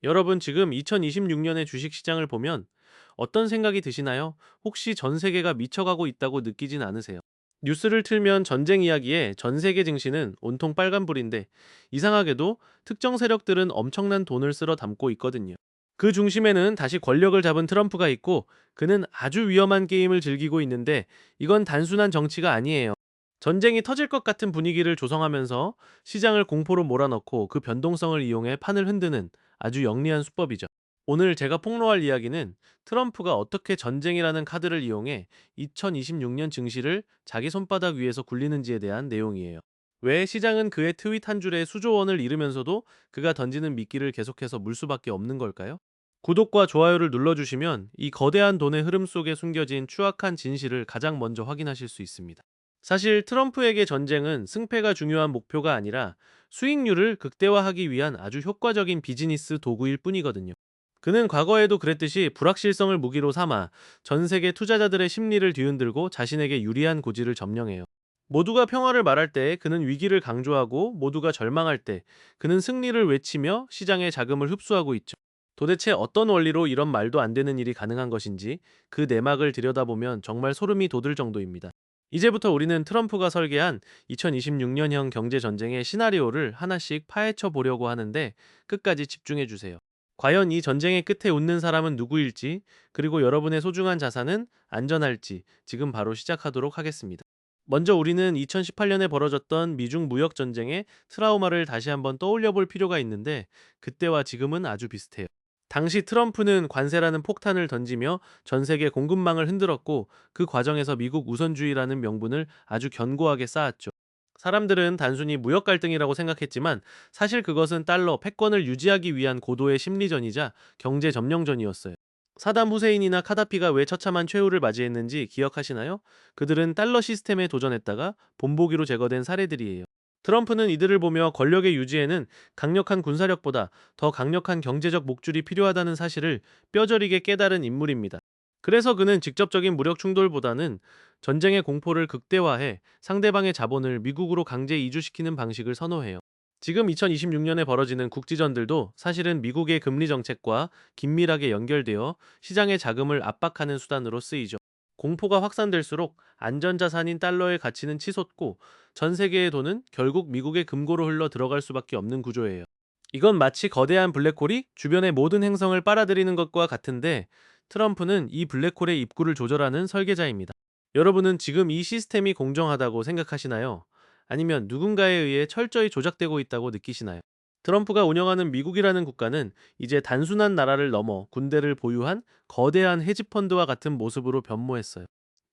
여러분 지금 2026년의 주식시장을 보면 어떤 생각이 드시나요? 혹시 전 세계가 미쳐가고 있다고 느끼진 않으세요? 뉴스를 틀면 전쟁 이야기에 전 세계 증시는 온통 빨간불인데 이상하게도 특정 세력들은 엄청난 돈을 쓸어 담고 있거든요. 그 중심에는 다시 권력을 잡은 트럼프가 있고 그는 아주 위험한 게임을 즐기고 있는데 이건 단순한 정치가 아니에요. 전쟁이 터질 것 같은 분위기를 조성하면서 시장을 공포로 몰아넣고 그 변동성을 이용해 판을 흔드는 아주 영리한 수법이죠. 오늘 제가 폭로할 이야기는 트럼프가 어떻게 전쟁이라는 카드를 이용해 2026년 증시를 자기 손바닥 위에서 굴리는지에 대한 내용이에요. 왜 시장은 그의 트윗 한 줄에 수조 원을 잃으면서도 그가 던지는 미끼를 계속해서 물 수밖에 없는 걸까요? 구독과 좋아요를 눌러주시면 이 거대한 돈의 흐름 속에 숨겨진 추악한 진실을 가장 먼저 확인하실 수 있습니다. 사실 트럼프에게 전쟁은 승패가 중요한 목표가 아니라 수익률을 극대화하기 위한 아주 효과적인 비즈니스 도구일 뿐이거든요. 그는 과거에도 그랬듯이 불확실성을 무기로 삼아 전 세계 투자자들의 심리를 뒤흔들고 자신에게 유리한 고지를 점령해요. 모두가 평화를 말할 때 그는 위기를 강조하고 모두가 절망할 때 그는 승리를 외치며 시장의 자금을 흡수하고 있죠. 도대체 어떤 원리로 이런 말도 안 되는 일이 가능한 것인지 그 내막을 들여다보면 정말 소름이 돋을 정도입니다. 이제부터 우리는 트럼프가 설계한 2026년형 경제전쟁의 시나리오를 하나씩 파헤쳐 보려고 하는데 끝까지 집중해 주세요. 과연 이 전쟁의 끝에 웃는 사람은 누구일지, 그리고 여러분의 소중한 자산은 안전할지 지금 바로 시작하도록 하겠습니다. 먼저 우리는 2018년에 벌어졌던 미중 무역 전쟁의 트라우마를 다시 한번 떠올려 볼 필요가 있는데 그때와 지금은 아주 비슷해요. 당시 트럼프는 관세라는 폭탄을 던지며 전 세계 공급망을 흔들었고 그 과정에서 미국 우선주의라는 명분을 아주 견고하게 쌓았죠. 사람들은 단순히 무역 갈등이라고 생각했지만 사실 그것은 달러 패권을 유지하기 위한 고도의 심리전이자 경제 점령전이었어요. 사담 후세인이나 카다피가 왜 처참한 최후를 맞이했는지 기억하시나요? 그들은 달러 시스템에 도전했다가 본보기로 제거된 사례들이에요. 트럼프는 이들을 보며 권력의 유지에는 강력한 군사력보다 더 강력한 경제적 목줄이 필요하다는 사실을 뼈저리게 깨달은 인물입니다. 그래서 그는 직접적인 무력 충돌보다는 전쟁의 공포를 극대화해 상대방의 자본을 미국으로 강제 이주시키는 방식을 선호해요. 지금 2026년에 벌어지는 국지전들도 사실은 미국의 금리 정책과 긴밀하게 연결되어 시장의 자금을 압박하는 수단으로 쓰이죠. 공포가 확산될수록 안전자산인 달러의 가치는 치솟고 전 세계의 돈은 결국 미국의 금고로 흘러 들어갈 수밖에 없는 구조예요. 이건 마치 거대한 블랙홀이 주변의 모든 행성을 빨아들이는 것과 같은데 트럼프는 이 블랙홀의 입구를 조절하는 설계자입니다. 여러분은 지금 이 시스템이 공정하다고 생각하시나요? 아니면 누군가에 의해 철저히 조작되고 있다고 느끼시나요? 트럼프가 운영하는 미국이라는 국가는 이제 단순한 나라를 넘어 군대를 보유한 거대한 헤지펀드와 같은 모습으로 변모했어요.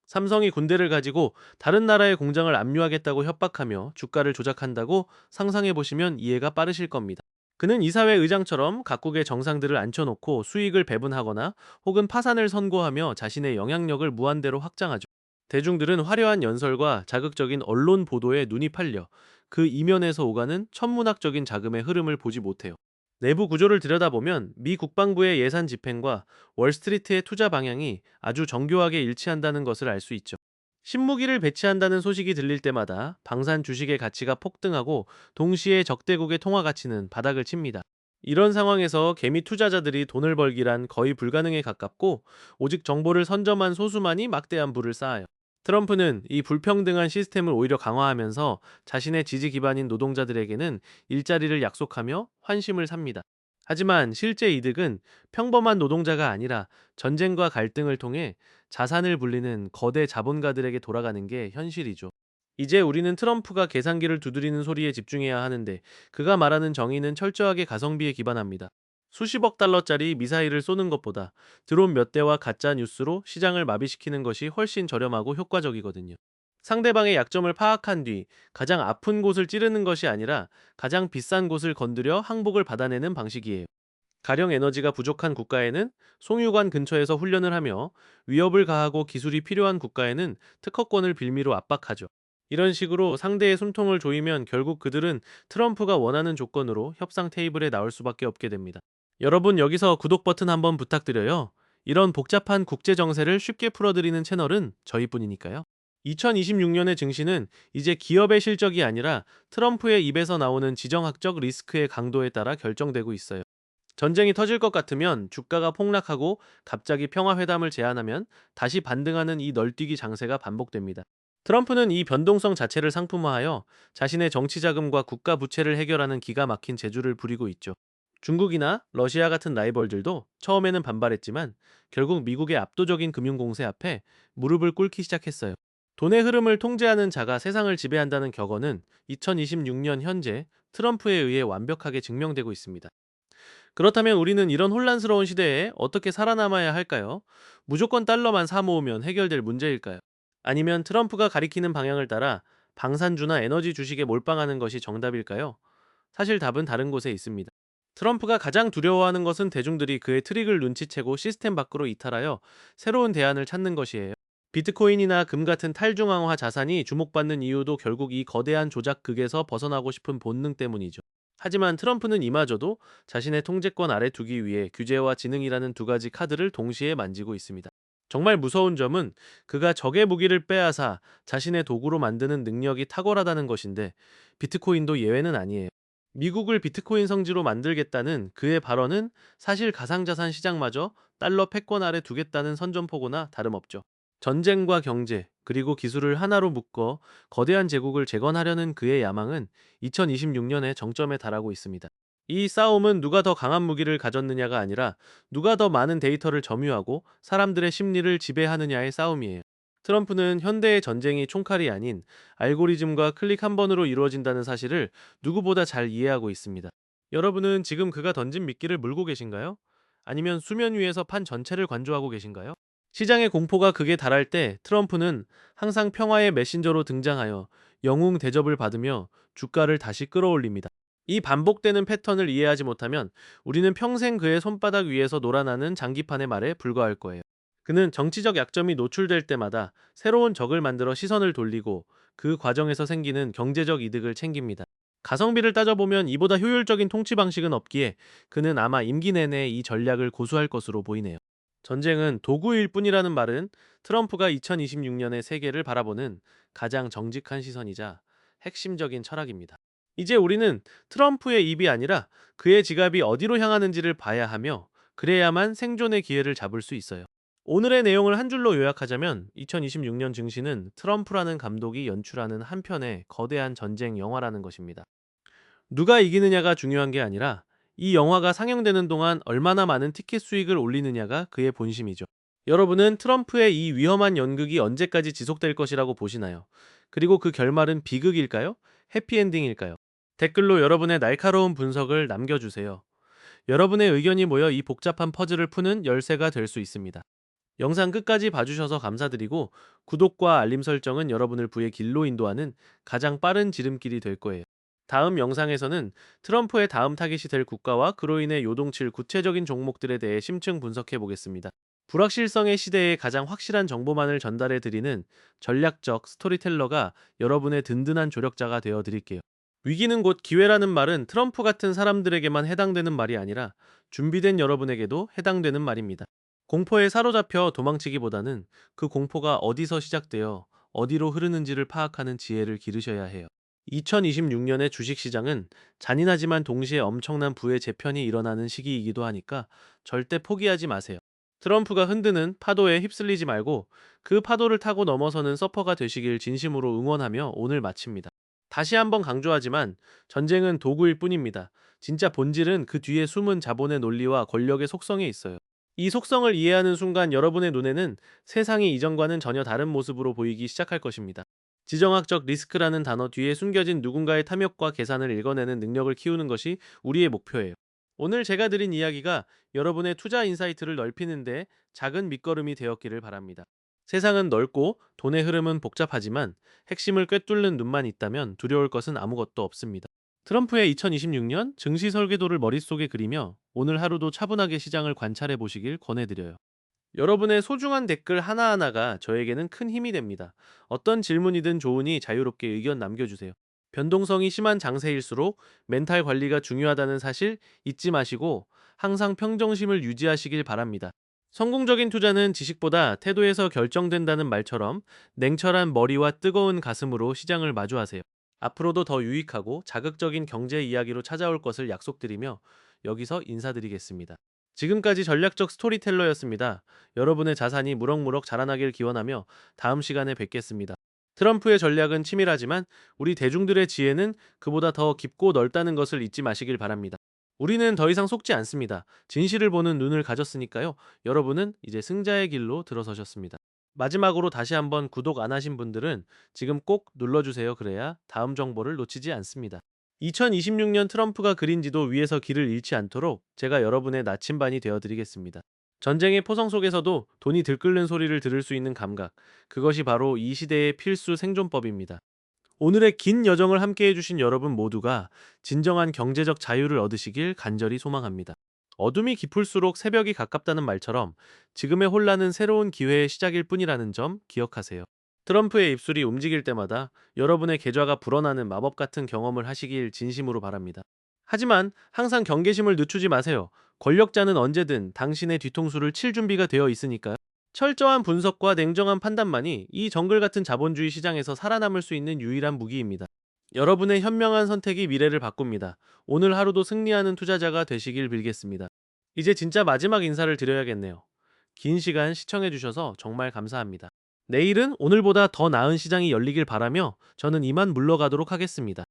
삼성이 군대를 가지고 다른 나라의 공장을 압류하겠다고 협박하며 주가를 조작한다고 상상해 보시면 이해가 빠르실 겁니다. 그는 이사회 의장처럼 각국의 정상들을 앉혀놓고 수익을 배분하거나 혹은 파산을 선고하며 자신의 영향력을 무한대로 확장하죠. 대중들은 화려한 연설과 자극적인 언론 보도에 눈이 팔려 그 이면에서 오가는 천문학적인 자금의 흐름을 보지 못해요. 내부 구조를 들여다보면 미 국방부의 예산 집행과 월스트리트의 투자 방향이 아주 정교하게 일치한다는 것을 알 수 있죠. 신무기를 배치한다는 소식이 들릴 때마다 방산 주식의 가치가 폭등하고 동시에 적대국의 통화 가치는 바닥을 칩니다. 이런 상황에서 개미 투자자들이 돈을 벌기란 거의 불가능에 가깝고 오직 정보를 선점한 소수만이 막대한 부를 쌓아요. 트럼프는 이 불평등한 시스템을 오히려 강화하면서 자신의 지지 기반인 노동자들에게는 일자리를 약속하며 환심을 삽니다. 하지만 실제 이득은 평범한 노동자가 아니라 전쟁과 갈등을 통해 자산을 불리는 거대 자본가들에게 돌아가는 게 현실이죠. 이제 우리는 트럼프가 계산기를 두드리는 소리에 집중해야 하는데 그가 말하는 정의는 철저하게 가성비에 기반합니다. 수십억 달러짜리 미사일을 쏘는 것보다 드론 몇 대와 가짜 뉴스로 시장을 마비시키는 것이 훨씬 저렴하고 효과적이거든요. 상대방의 약점을 파악한 뒤 가장 아픈 곳을 찌르는 것이 아니라 가장 비싼 곳을 건드려 항복을 받아내는 방식이에요. 가령 에너지가 부족한 국가에는 송유관 근처에서 훈련을 하며 위협을 가하고 기술이 필요한 국가에는 특허권을 빌미로 압박하죠. 이런 식으로 상대의 숨통을 조이면 결국 그들은 트럼프가 원하는 조건으로 협상 테이블에 나올 수밖에 없게 됩니다. 여러분 여기서 구독 버튼 한번 부탁드려요. 이런 복잡한 국제 정세를 쉽게 풀어드리는 채널은 저희뿐이니까요. 2026년의 증시는 이제 기업의 실적이 아니라 트럼프의 입에서 나오는 지정학적 리스크의 강도에 따라 결정되고 있어요. 전쟁이 터질 것 같으면 주가가 폭락하고 갑자기 평화회담을 제안하면 다시 반등하는 이 널뛰기 장세가 반복됩니다. 트럼프는 이 변동성 자체를 상품화하여 자신의 정치 자금과 국가 부채를 해결하는 기가 막힌 재주를 부리고 있죠. 중국이나 러시아 같은 라이벌들도 처음에는 반발했지만 결국 미국의 압도적인 금융 공세 앞에 무릎을 꿇기 시작했어요. 돈의 흐름을 통제하는 자가 세상을 지배한다는 격언은 2026년 현재 트럼프에 의해 완벽하게 증명되고 있습니다. 그렇다면 우리는 이런 혼란스러운 시대에 어떻게 살아남아야 할까요? 무조건 달러만 사모으면 해결될 문제일까요? 아니면 트럼프가 가리키는 방향을 따라 방산주나 에너지 주식에 몰빵하는 것이 정답일까요? 사실 답은 다른 곳에 있습니다. 트럼프가 가장 두려워하는 것은 대중들이 그의 트릭을 눈치채고 시스템 밖으로 이탈하여 새로운 대안을 찾는 것이에요. 비트코인이나 금 같은 탈중앙화 자산이 주목받는 이유도 결국 이 거대한 조작극에서 벗어나고 싶은 본능 때문이죠. 하지만 트럼프는 이마저도 자신의 통제권 아래 두기 위해 규제와 지능이라는 두 가지 카드를 동시에 만지고 있습니다. 정말 무서운 점은 그가 적의 무기를 빼앗아 자신의 도구로 만드는 능력이 탁월하다는 것인데 비트코인도 예외는 아니에요. 미국을 비트코인 성지로 만들겠다는 그의 발언은 사실 가상자산 시장마저 달러 패권 아래 두겠다는 선전포고나 다름없죠. 전쟁과 경제, 그리고 기술을 하나로 묶어 거대한 제국을 재건하려는 그의 야망은 2026년에 정점에 달하고 있습니다. 이 싸움은 누가 더 강한 무기를 가졌느냐가 아니라 누가 더 많은 데이터를 점유하고 사람들의 심리를 지배하느냐의 싸움이에요. 트럼프는 현대의 전쟁이 총칼이 아닌 알고리즘과 클릭 한 번으로 이루어진다는 사실을 누구보다 잘 이해하고 있습니다. 여러분은 지금 그가 던진 미끼를 물고 계신가요? 아니면 수면 위에서 판 전체를 관조하고 계신가요? 시장의 공포가 극에 달할 때 트럼프는 항상 평화의 메신저로 등장하여 영웅 대접을 받으며 주가를 다시 끌어올립니다. 이 반복되는 패턴을 이해하지 못하면 우리는 평생 그의 손바닥 위에서 놀아나는 장기판의 말에 불과할 거예요. 그는 정치적 약점이 노출될 때마다 새로운 적을 만들어 시선을 돌리고 그 과정에서 생기는 경제적 이득을 챙깁니다. 가성비를 따져보면 이보다 효율적인 통치 방식은 없기에 그는 아마 임기 내내 이 전략을 고수할 것으로 보이네요. 전쟁은 도구일 뿐이라는 말은 트럼프가 2026년의 세계를 바라보는 가장 정직한 시선이자 핵심적인 철학입니다. 이제 우리는 트럼프의 입이 아니라 그의 지갑이 어디로 향하는지를 봐야 하며 그래야만 생존의 기회를 잡을 수 있어요. 오늘의 내용을 한 줄로 요약하자면 2026년 증시는 트럼프라는 감독이 연출하는 한 편의 거대한 전쟁 영화라는 것입니다. 누가 이기느냐가 중요한 게 아니라 이 영화가 상영되는 동안 얼마나 많은 티켓 수익을 올리느냐가 그의 본심이죠. 여러분은 트럼프의 이 위험한 연극이 언제까지 지속될 것이라고 보시나요? 그리고 그 결말은 비극일까요? 해피엔딩일까요? 댓글로 여러분의 날카로운 분석을 남겨주세요. 여러분의 의견이 모여 이 복잡한 퍼즐을 푸는 열쇠가 될 수 있습니다. 영상 끝까지 봐주셔서 감사드리고 구독과 알림 설정은 여러분을 부의 길로 인도하는 가장 빠른 지름길이 될 거예요. 다음 영상에서는 트럼프의 다음 타깃이 될 국가와 그로 인해 요동칠 구체적인 종목들에 대해 심층 분석해 보겠습니다. 불확실성의 시대에 가장 확실한 정보만을 전달해 드리는 전략적 스토리텔러가 여러분의 든든한 조력자가 되어 드릴게요. 위기는 곧 기회라는 말은 트럼프 같은 사람들에게만 해당되는 말이 아니라 준비된 여러분에게도 해당되는 말입니다. 공포에 사로잡혀 도망치기보다는 그 공포가 어디서 시작되어 어디로 흐르는지를 파악하는 지혜를 기르셔야 해요. 2026년의 주식시장은 잔인하지만 동시에 엄청난 부의 재편이 일어나는 시기이기도 하니까 절대 포기하지 마세요. 트럼프가 흔드는 파도에 휩쓸리지 말고 그 파도를 타고 넘어서는 서퍼가 되시길 진심으로 응원하며 오늘 마칩니다. 다시 한번 강조하지만 전쟁은 도구일 뿐입니다. 진짜 본질은 그 뒤에 숨은 자본의 논리와 권력의 속성에 있어요. 이 속성을 이해하는 순간 여러분의 눈에는 세상이 이전과는 전혀 다른 모습으로 보이기 시작할 것입니다. 지정학적 리스크라는 단어 뒤에 숨겨진 누군가의 탐욕과 계산을 읽어내는 능력을 키우는 것이 우리의 목표예요. 오늘 제가 드린 이야기가 여러분의 투자 인사이트를 넓히는데 작은 밑거름이 되었기를 바랍니다. 세상은 넓고 돈의 흐름은 복잡하지만 핵심을 꿰뚫는 눈만 있다면 두려울 것은 아무것도 없습니다. 트럼프의 2026년 증시 설계도를 머릿속에 그리며 오늘 하루도 차분하게 시장을 관찰해 보시길 권해드려요. 여러분의 소중한 댓글 하나하나가 저에게는 큰 힘이 됩니다. 어떤 질문이든 좋으니 자유롭게 의견 남겨주세요. 변동성이 심한 장세일수록 멘탈 관리가 중요하다는 사실 잊지 마시고 항상 평정심을 유지하시길 바랍니다. 성공적인 투자는 지식보다 태도에서 결정된다는 말처럼 냉철한 머리와 뜨거운 가슴으로 시장을 마주하세요. 앞으로도 더 유익하고 자극적인 경제 이야기로 찾아올 것을 약속드리며 여기서 인사드리겠습니다. 지금까지 전략적 스토리텔러였습니다. 여러분의 자산이 무럭무럭 자라나길 기원하며 다음 시간에 뵙겠습니다. 트럼프의 전략은 치밀하지만 우리 대중들의 지혜는 그보다 더 깊고 넓다는 것을 잊지 마시길 바랍니다. 우리는 더 이상 속지 않습니다. 진실을 보는 눈을 가졌으니까요. 여러분은 이제 승자의 길로 들어서셨습니다. 마지막으로 다시 한번 구독 안 하신 분들은 지금 꼭 눌러주세요. 그래야 다음 정보를 놓치지 않습니다. 2026년 트럼프가 그린 지도 위에서 길을 잃지 않도록 제가 여러분의 나침반이 되어드리겠습니다. 전쟁의 포성 속에서도 돈이 들끓는 소리를 들을 수 있는 감각, 그것이 바로 이 시대의 필수 생존법입니다. 오늘의 긴 여정을 함께 해주신 여러분 모두가 진정한 경제적 자유를 얻으시길 간절히 소망합니다. 어둠이 깊을수록 새벽이 가깝다는 말처럼 지금의 혼란은 새로운 기회의 시작일 뿐이라는 점 기억하세요. 트럼프의 입술이 움직일 때마다 여러분의 계좌가 불어나는 마법 같은 경험을 하시길 진심으로 바랍니다. 하지만 항상 경계심을 늦추지 마세요. 권력자는 언제든 당신의 뒤통수를 칠 준비가 되어 있으니까요. 철저한 분석과 냉정한 판단만이 이 정글 같은 자본주의 시장에서 살아남을 수 있는 유일한 무기입니다. 여러분의 현명한 선택이 미래를 바꿉니다. 오늘 하루도 승리하는 투자자가 되시길 빌겠습니다. 이제 진짜 마지막 인사를 드려야겠네요. 긴 시간 시청해주셔서 정말 감사합니다. 내일은 오늘보다 더 나은 시장이 열리길 바라며 저는 이만 물러가도록 하겠습니다.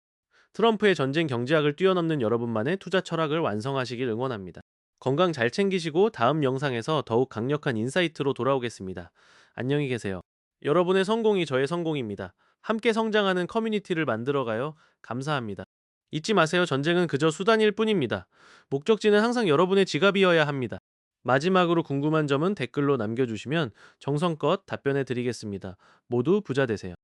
트럼프의 전쟁 경제학을 뛰어넘는 여러분만의 투자 철학을 완성하시길 응원합니다. 건강 잘 챙기시고 다음 영상에서 더욱 강력한 인사이트로 돌아오겠습니다. 안녕히 계세요. 여러분의 성공이 저의 성공입니다. 함께 성장하는 커뮤니티를 만들어가요. 감사합니다. 잊지 마세요. 전쟁은 그저 수단일 뿐입니다. 목적지는 항상 여러분의 지갑이어야 합니다. 마지막으로 궁금한 점은 댓글로 남겨주시면 정성껏 답변해 드리겠습니다. 모두 부자 되세요.